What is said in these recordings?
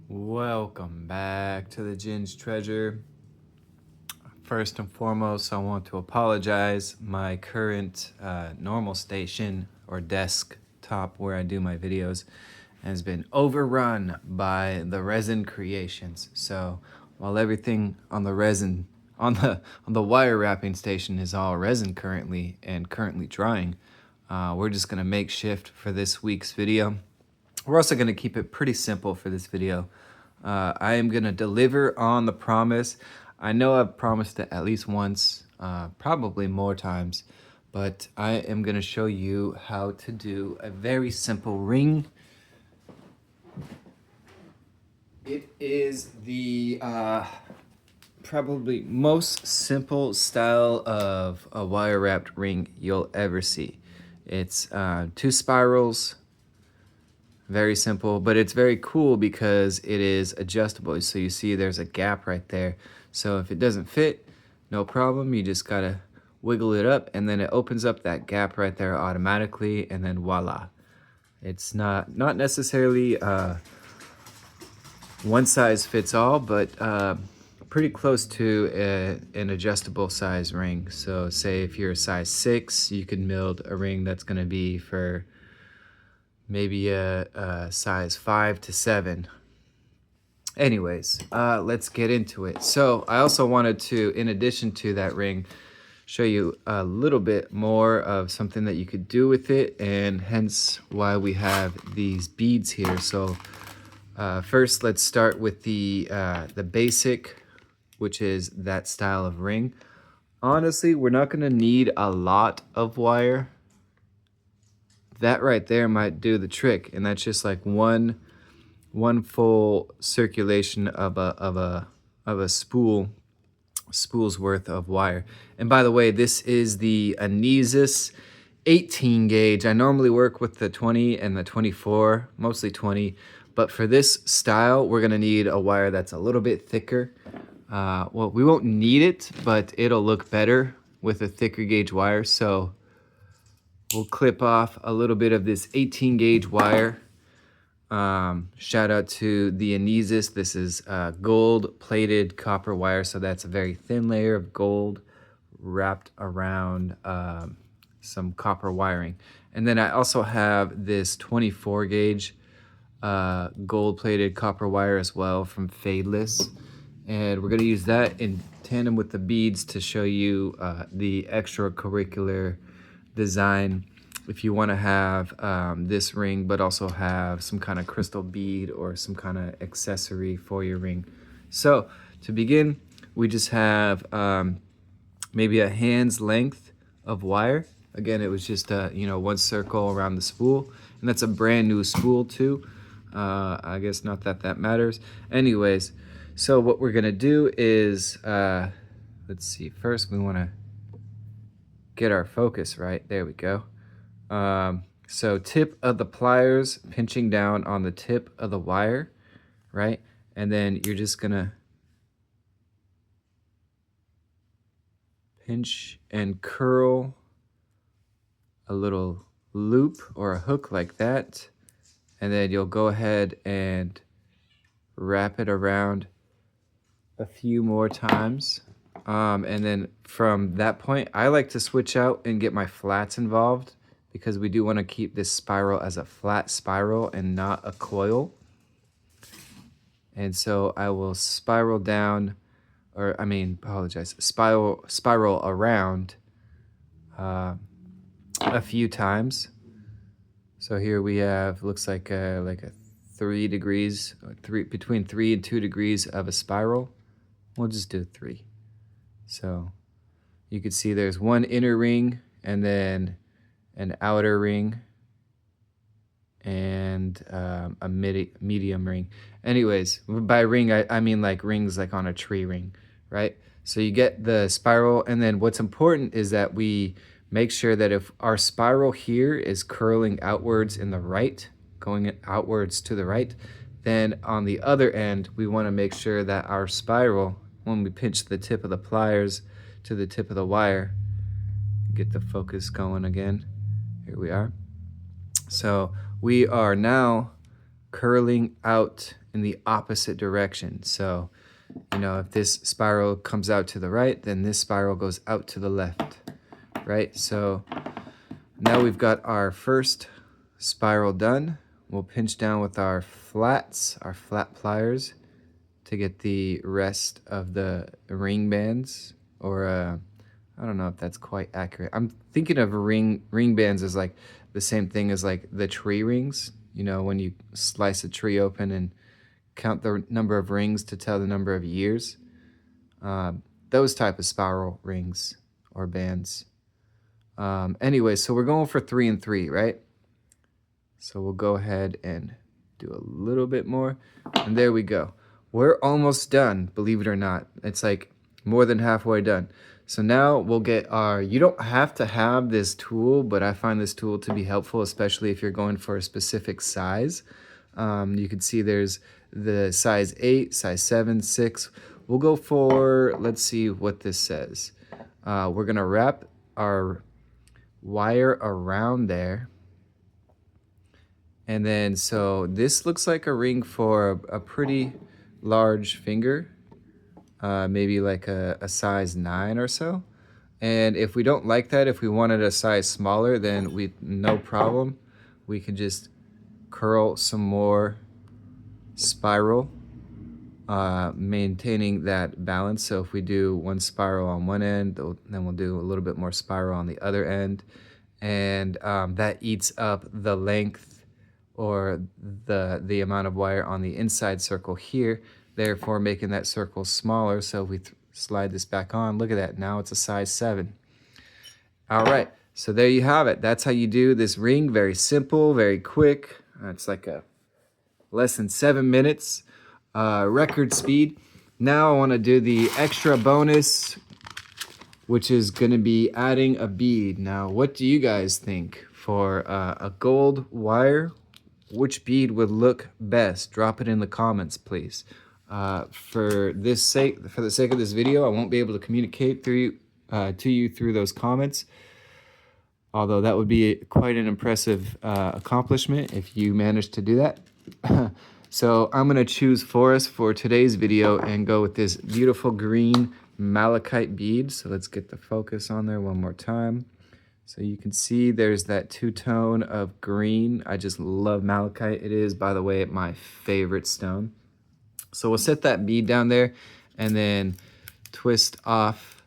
Welcome back to the Ginge Treasure. First and foremost, I want to apologize. My current normal station or desktop where I do my videos has been overrun by the resin creations. So while everything on the resin on the wire wrapping station is all resin currently drying, we're just gonna make shift for this week's video. We're also going to keep it pretty simple for this video. I am going to deliver on the promise. I know I've promised it at least once, probably more times, but I am going to show you how to do a very simple ring. It is the probably most simple style of a wire wrapped ring you'll ever see. It's 2 spirals. Very simple, but it's very cool because it is adjustable. So you see there's a gap right there. So if it doesn't fit, no problem. You just gotta wiggle it up and then it opens up that gap right there automatically, and then voila. It's not necessarily one size fits all, but pretty close to an adjustable size ring. So say if you're a size 6, you can build a ring that's gonna be for maybe a size 5 to 7. Anyways, let's get into it. So I also wanted to, in addition to that ring, show you a little bit more of something that you could do with it, and hence why we have these beads here. So first, let's start with the basic, which is that style of ring. Honestly, we're not going to need a lot of wire. That right there might do the trick, and that's just like one full circulation of a spool's worth of wire. And by the way, this is the Anezus 18 gauge. I normally work with the 20 and the 24, mostly 20, but for this style, we're gonna need a wire that's a little bit thicker. Well, we won't need it, but it'll look better with a thicker gauge wire. So we'll clip off a little bit of this 18 gauge wire. Shout out to the Anezus. This is gold plated copper wire. So that's a very thin layer of gold wrapped around some copper wiring. And then I also have this 24 gauge gold plated copper wire as well from Fadeless. And we're going to use that in tandem with the beads to show you the extracurricular design if you want to have this ring but also have some kind of crystal bead or some kind of accessory for your ring. So to begin, we just have maybe a hand's length of wire. Again, it was just one circle around the spool, and that's a brand new spool too. I guess not that that matters. Anyways, so what we're gonna do is let's see, first we want to get our focus right. There we go. So tip of the pliers pinching down on the tip of the wire, right? And then you're just gonna pinch and curl a little loop or a hook like that. And then you'll go ahead and wrap it around a few more times. And then from that point, I like to switch out and get my flats involved because we do want to keep this spiral as a flat spiral and not a coil. And so I will spiral down, spiral around a few times. So here we have, looks like a 3 degrees, between 3 and 2 degrees of a spiral. We'll just do 3. So you can see there's one inner ring and then an outer ring and a medium ring. Anyways, by ring, I mean like rings like on a tree ring, right? So you get the spiral, and then what's important is that we make sure that if our spiral here is curling outwards in the right, going outwards to the right, then on the other end, we want to make sure that our spiral, when we pinch the tip of the pliers to the tip of the wire, get the focus going again. Here we are. So we are now curling out in the opposite direction. So, you know, if this spiral comes out to the right, then this spiral goes out to the left, right? So now we've got our first spiral done. We'll pinch down with our flats, our flat pliers, to get the rest of the ring bands, or I don't know if that's quite accurate. I'm thinking of ring bands as like the same thing as like the tree rings, you know, when you slice a tree open and count the number of rings to tell the number of years. Those type of spiral rings or bands. Anyway, so we're going for 3 and 3, right? So we'll go ahead and do a little bit more, and there we go. We're almost done, believe it or not. It's like more than halfway done. So now we'll get our, you don't have to have this tool, but I find this tool to be helpful, especially if you're going for a specific size. You can see there's the size 8, size 7, 6. We'll go for, let's see what this says. We're gonna wrap our wire around there. And then, so this looks like a ring for a pretty large finger, maybe like a size 9 or so. And if we don't like that, if we wanted a size smaller, then no problem. We can just curl some more spiral, maintaining that balance. So if we do one spiral on one end, then we'll do a little bit more spiral on the other end. And that eats up the length or the amount of wire on the inside circle here, therefore making that circle smaller. So if we slide this back on, look at that, now it's a size 7. All right, so there you have it. That's how you do this ring. Very simple, very quick. It's like a less than 7 minutes, record speed. Now I want to do the extra bonus, which is going to be adding a bead. Now, what do you guys think for a gold wire? Which bead would look best? Drop it in the comments, please. For the sake of this video, I won't be able to communicate to you through those comments. Although that would be quite an impressive accomplishment if you managed to do that. So I'm gonna choose for us for today's video and go with this beautiful green malachite bead. So let's get the focus on there one more time. So you can see there's that two-tone of green. I just love malachite. It is, by the way, my favorite stone. So we'll set that bead down there and then twist off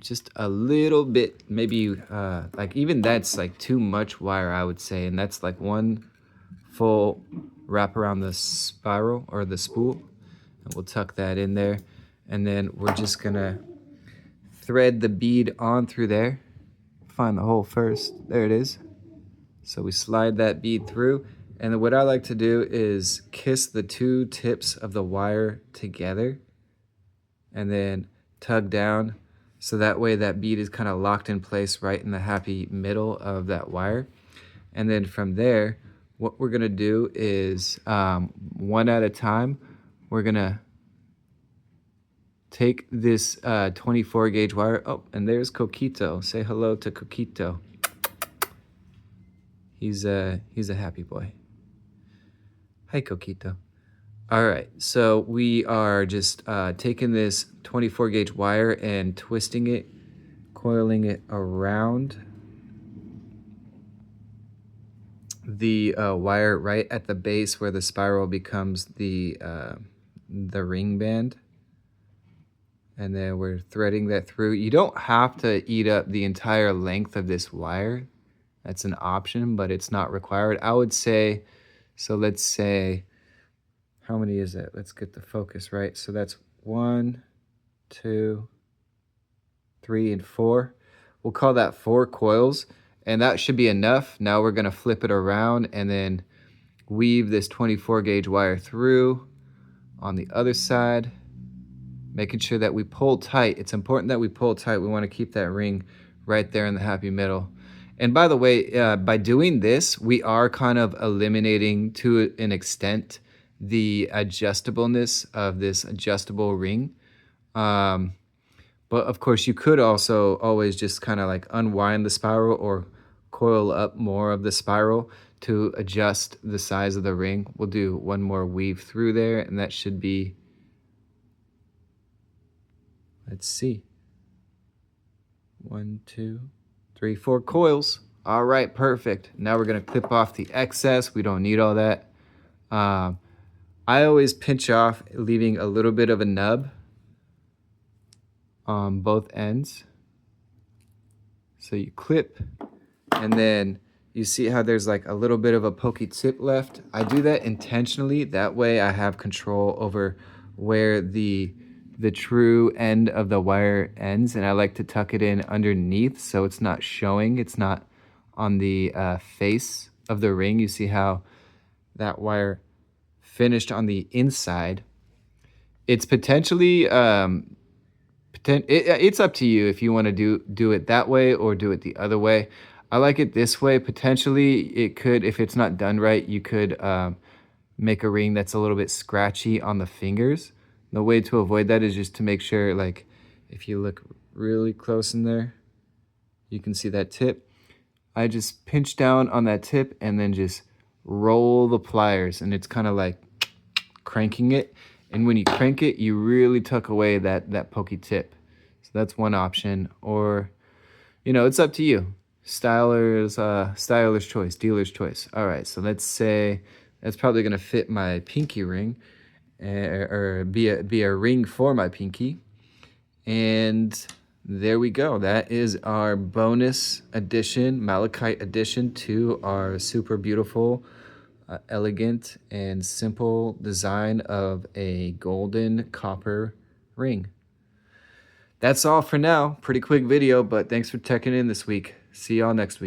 just a little bit, maybe like even that's like too much wire, I would say. And that's like one full wrap around the spiral or the spool. And we'll tuck that in there. And then we're just gonna thread the bead on through there. Find the hole first. There it is. So we slide that bead through, and then what I like to do is kiss the two tips of the wire together and then tug down, so that way that bead is kind of locked in place right in the happy middle of that wire. And then from there, what we're gonna do is one at a time, we're gonna take this 24 gauge wire. Oh, and there's Coquito. Say hello to Coquito. He's a happy boy. Hi, Coquito. All right, so we are just taking this 24 gauge wire and twisting it, coiling it around the wire right at the base where the spiral becomes the ring band. And then we're threading that through. You don't have to eat up the entire length of this wire. That's an option, but it's not required. I would say, so let's say, how many is it? Let's get the focus right. So that's 1, 2, 3, and 4. We'll call that 4 coils, and that should be enough. Now we're gonna flip it around and then weave this 24 gauge wire through on the other side, making sure that we pull tight. It's important that we pull tight. We want to keep that ring right there in the happy middle. And by the way, by doing this, we are kind of eliminating to an extent the adjustableness of this adjustable ring. But of course, you could also always just kind of like unwind the spiral or coil up more of the spiral to adjust the size of the ring. We'll do one more weave through there, and that should be, let's see, 1, 2, 3, 4 coils. All right, perfect. Now we're gonna clip off the excess. We don't need all that. I always pinch off, leaving a little bit of a nub on both ends. So you clip, and then you see how there's like a little bit of a pokey tip left. I do that intentionally. That way I have control over where the true end of the wire ends, and I like to tuck it in underneath so it's not showing. It's not on the face of the ring. You see how that wire finished on the inside. It's potentially it's up to you if you want to do it that way or do it the other way. I like it this way. Potentially it could, if it's not done right, you could make a ring that's a little bit scratchy on the fingers. The way to avoid that is just to make sure, like, if you look really close in there, you can see that tip. I just pinch down on that tip and then just roll the pliers, and it's kind of like cranking it. And when you crank it, you really tuck away that pokey tip. So that's one option. Or, you know, it's up to you. Styler's choice, dealer's choice. All right, so let's say that's probably gonna fit my pinky ring, or be a ring for my pinky. And there we go. That is our bonus addition, Malachite addition to our super beautiful, elegant and simple design of a golden copper ring. That's all for now. Pretty quick video, but thanks for checking in this week. See y'all next week.